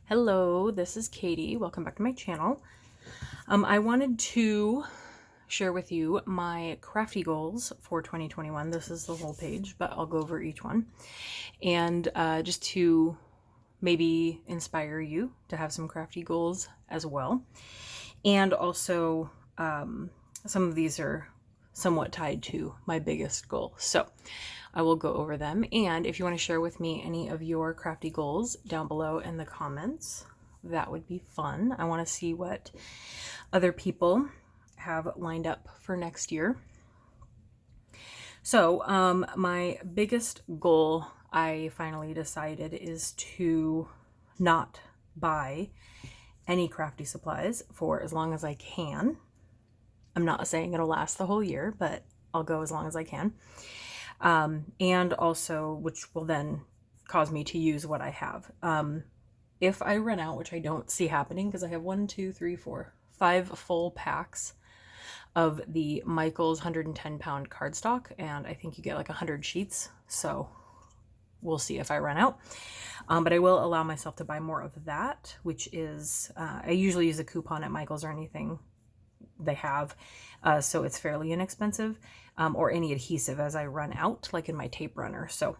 Hello, this is Katie. Welcome back to my channel. I wanted to share with you my crafty goals for 2021. This is the whole page, but I'll go over each one. And just to maybe inspire you to have some crafty goals as well. And also, some of these are somewhat tied to my biggest goal. So I will go over them. And if you want to share with me any of your crafty goals down below in the comments, that would be fun. I want to see what other people have lined up for next year. So my biggest goal, I finally decided, is to not buy any crafty supplies for as long as I can. I'm not saying it'll last the whole year, but I'll go as long as I can. And also, which will then cause me to use what I have. If I run out, which I don't see happening because I have 5 full packs of the Michaels 110-pound cardstock, and I think you get like 100 sheets. So we'll see if I run out. But I will allow myself to buy more of that, which is, I usually use a coupon at Michaels or anything they have, so it's fairly inexpensive, or any adhesive as I run out, like in my tape runner. So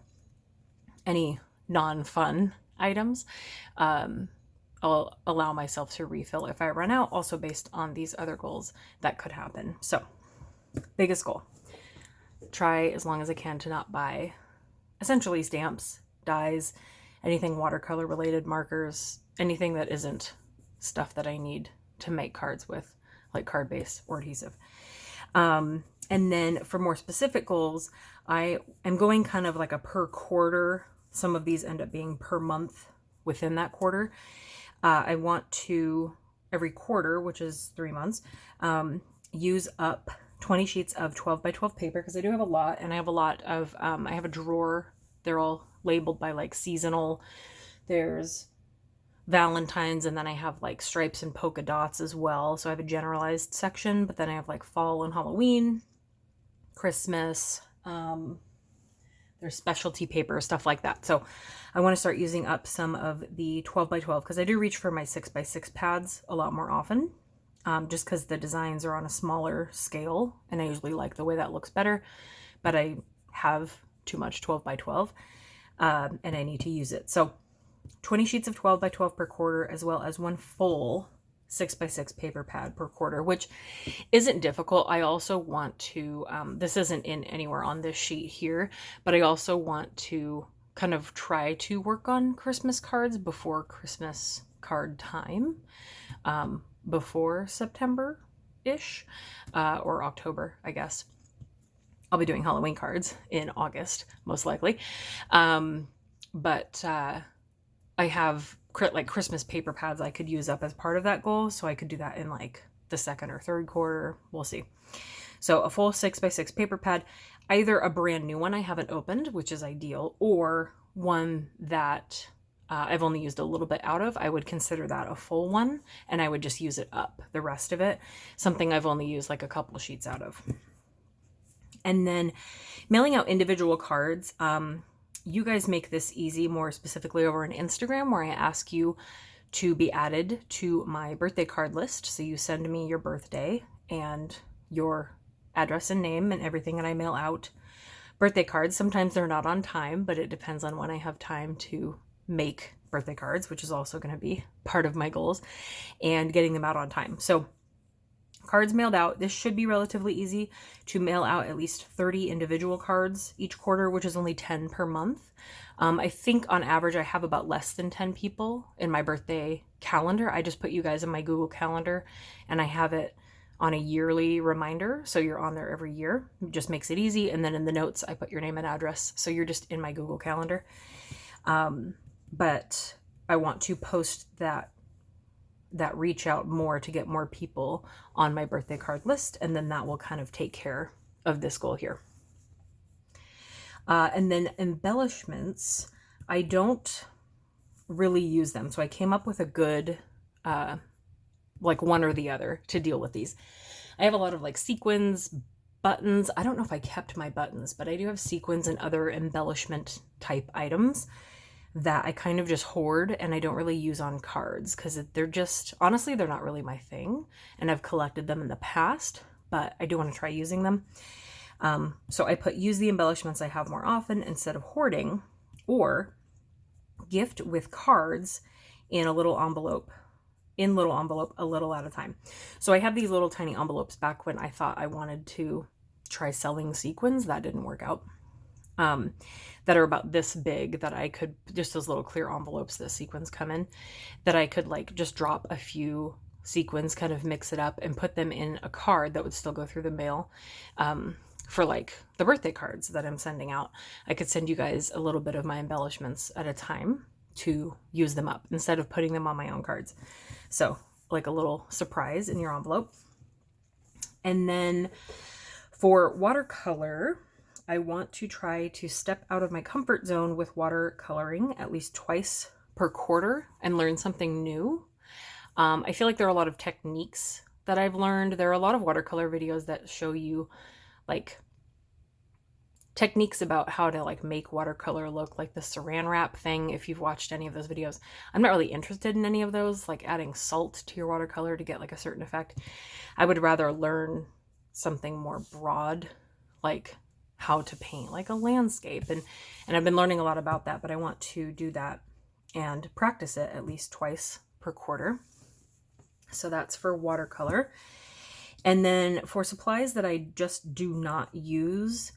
any non-fun items, I'll allow myself to refill if I run out, also based on these other goals that could happen. So biggest goal, try as long as I can to not buy essentially stamps, dyes, anything watercolor related, markers, anything that isn't stuff that I need to make cards with, like card base or adhesive. And then for more specific goals, I am going kind of like a per quarter. Some of these end up being per month within that quarter. I want to, every quarter, which is 3 months, use up 20 sheets of 12 by 12 paper, because I do have a lot, and I have a lot of, I have a drawer. They're all labeled by like seasonal. There's Valentine's, and then I have like stripes and polka dots as well. So I have a generalized section, but then I have like fall and Halloween, Christmas, there's specialty paper, stuff like that. So I want to start using up some of the 12 by 12 because I do reach for my 6 by 6 pads a lot more often, just because the designs are on a smaller scale, and I usually like the way that looks better, but I have too much 12 by 12, and I need to use it. So 20 sheets of 12 by 12 per quarter, as well as one full 6 by 6 paper pad per quarter, which isn't difficult. I also want to, this isn't in anywhere on this sheet here, but I also want to kind of try to work on Christmas cards before Christmas card time, before September-ish, or October, I guess. I'll be doing Halloween cards in August, most likely. But I have like Christmas paper pads I could use up as part of that goal. So I could do that in like the second or third quarter. We'll see. So a full 6 by 6 paper pad, either a brand new one I haven't opened, which is ideal, or one that I've only used a little bit out of. I would consider that a full one, and I would just use it up, the rest of it. Something I've only used like a couple sheets out of. And then mailing out individual cards. You guys make this easy, more specifically over on Instagram, where I ask you to be added to my birthday card list. So you send me your birthday and your address and name and everything, and I mail out birthday cards. Sometimes they're not on time, but it depends on when I have time to make birthday cards, which is also going to be part of my goals, and getting them out on time. So cards mailed out. This should be relatively easy to mail out at least 30 individual cards each quarter, which is only 10 per month. I think on average I have about less than 10 people in my birthday calendar. I just put you guys in my Google Calendar, and I have it on a yearly reminder, so you're on there every year. It just makes it easy. And then in the notes I put your name and address, so you're just in my Google Calendar. But I want to post that reach out more to get more people on my birthday card list, and then that will kind of take care of this goal here. And then embellishments, I don't really use them, so I came up with a good like one or the other to deal with these. I have a lot of like sequins, buttons. I don't know if I kept my buttons, but I do have sequins and other embellishment type items that I kind of just hoard and I don't really use on cards because they're just, honestly, they're not really my thing. And I've collected them in the past, but I do want to try using them. So I use the embellishments I have more often instead of hoarding, or gift with cards in a little envelope, a little at a time. So I have these little tiny envelopes back when I thought I wanted to try selling sequins. That didn't work out. That are about this big, that I could, just those little clear envelopes that sequins come in, that I could like just drop a few sequins, kind of mix it up and put them in a card that would still go through the mail. For like the birthday cards that I'm sending out, I could send you guys a little bit of my embellishments at a time to use them up instead of putting them on my own cards. So like a little surprise in your envelope. And then for watercolor, I want to try to step out of my comfort zone with watercoloring at least twice per quarter and learn something new. I feel like there are a lot of techniques that I've learned. There are a lot of watercolor videos that show you like techniques about how to like make watercolor look, like the saran wrap thing. If you've watched any of those videos, I'm not really interested in any of those, like adding salt to your watercolor to get like a certain effect. I would rather learn something more broad, like how to paint like a landscape. And I've been learning a lot about that, but I want to do that and practice it at least twice per quarter. So that's for watercolor. And then for supplies that I just do not use,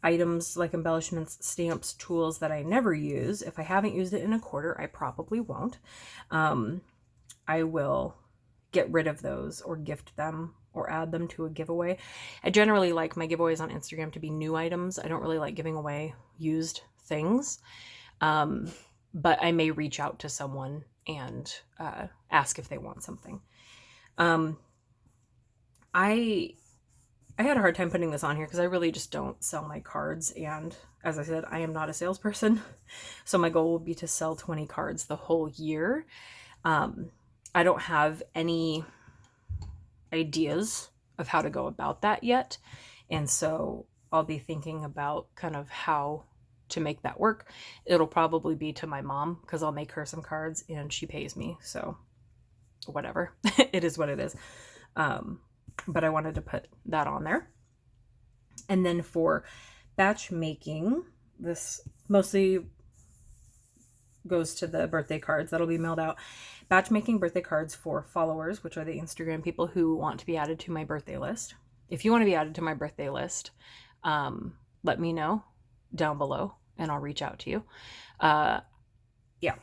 items like embellishments, stamps, tools that I never use. If I haven't used it in a quarter, I probably won't. I will get rid of those or gift them or add them to a giveaway. I generally like my giveaways on Instagram to be new items. I don't really like giving away used things. But I may reach out to someone and ask if they want something. I had a hard time putting this on here because I really just don't sell my cards. And as I said, I am not a salesperson. So my goal will be to sell 20 cards the whole year. I don't have any ideas of how to go about that yet. And so I'll be thinking about kind of how to make that work. It'll probably be to my mom because I'll make her some cards and she pays me. So whatever, it is what it is. But I wanted to put that on there. And then for batch making, this mostly goes to the birthday cards that'll be mailed out. Batch making birthday cards for followers, which are the Instagram people who want to be added to my birthday list. If you want to be added to my birthday list, let me know down below and I'll reach out to you. Yeah.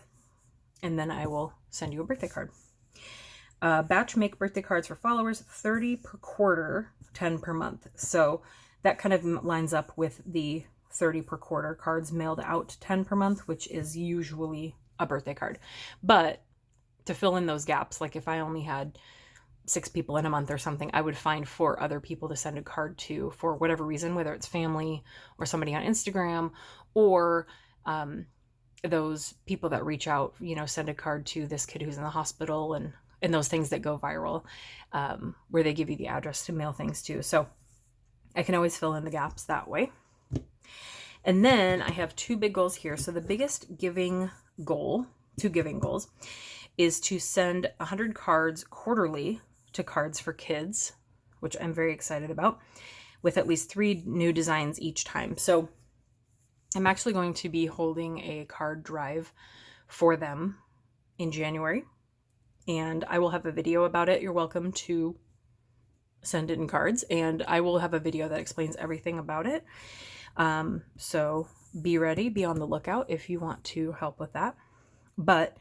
And then I will send you a birthday card. Batch make birthday cards for followers, 30 per quarter, 10 per month. So that kind of lines up with the 30 per quarter cards mailed out 10 per month, which is usually a birthday card. But to fill in those gaps, like if I only had 6 people in a month or something, I would find 4 other people to send a card to for whatever reason, whether it's family or somebody on Instagram or those people that reach out, send a card to this kid who's in the hospital and those things that go viral, where they give you the address to mail things to. So I can always fill in the gaps that way. And then I have 2 big goals here. So the biggest giving goal, 2 giving goals, is to send 100 cards quarterly to Cards for Kids, which I'm very excited about, with at least 3 new designs each time. So I'm actually going to be holding a card drive for them in January. And I will have a video about it. You're welcome to send in cards, and I will have a video that explains everything about it. So be ready, be on the lookout if you want to help with that. But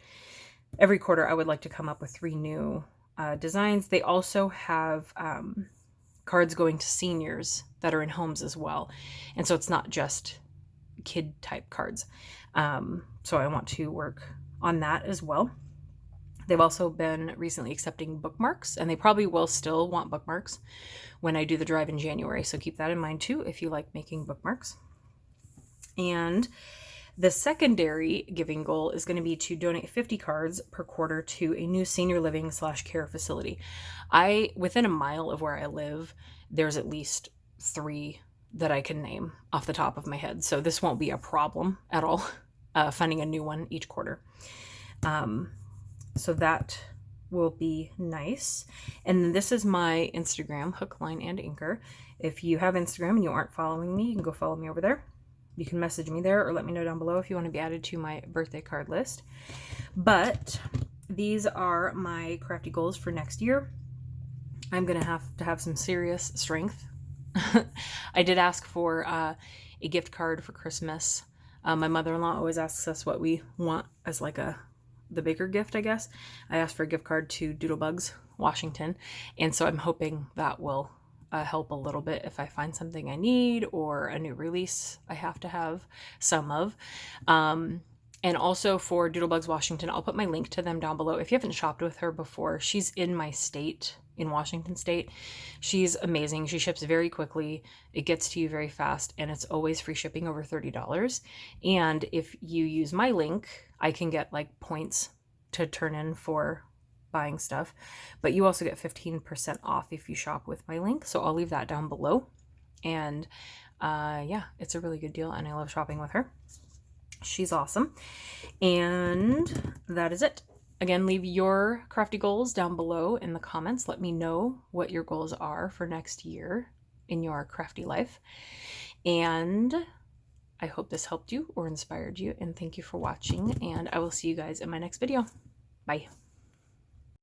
every quarter I would like to come up with 3 new designs. They also have cards going to seniors that are in homes as well. And so it's not just kid type cards. So I want to work on that as well. They've also been recently accepting bookmarks, and they probably will still want bookmarks when I do the drive in January. So keep that in mind too if you like making bookmarks. And the secondary giving goal is going to be to donate 50 cards per quarter to a new senior living / care facility. Within a mile of where I live, there's at least 3 that I can name off the top of my head. So this won't be a problem at all. funding a new one each quarter. So that will be nice. And this is my Instagram, Hook, Line, and Anchor. If you have Instagram and you aren't following me, you can go follow me over there. You can message me there or let me know down below if you want to be added to my birthday card list. But these are my crafty goals for next year. I'm going to have some serious strength. I did ask for a gift card for Christmas. My mother-in-law always asks us what we want as like the bigger gift, I guess. I asked for a gift card to Doodlebugs, Washington. And so I'm hoping that will help a little bit if I find something I need or a new release I have to have some of. And also for Doodlebugs, Washington, I'll put my link to them down below. If you haven't shopped with her before, she's in my state, in Washington State. She's amazing. She ships very quickly. It gets to you very fast, and it's always free shipping over $30. And if you use my link, I can get like points to turn in for buying stuff, but you also get 15% off if you shop with my link. So I'll leave that down below. And yeah, it's a really good deal, and I love shopping with her. She's awesome. And that is it. Again, leave your crafty goals down below in the comments. Let me know what your goals are for next year in your crafty life. And I hope this helped you or inspired you. And thank you for watching. And I will see you guys in my next video. Bye.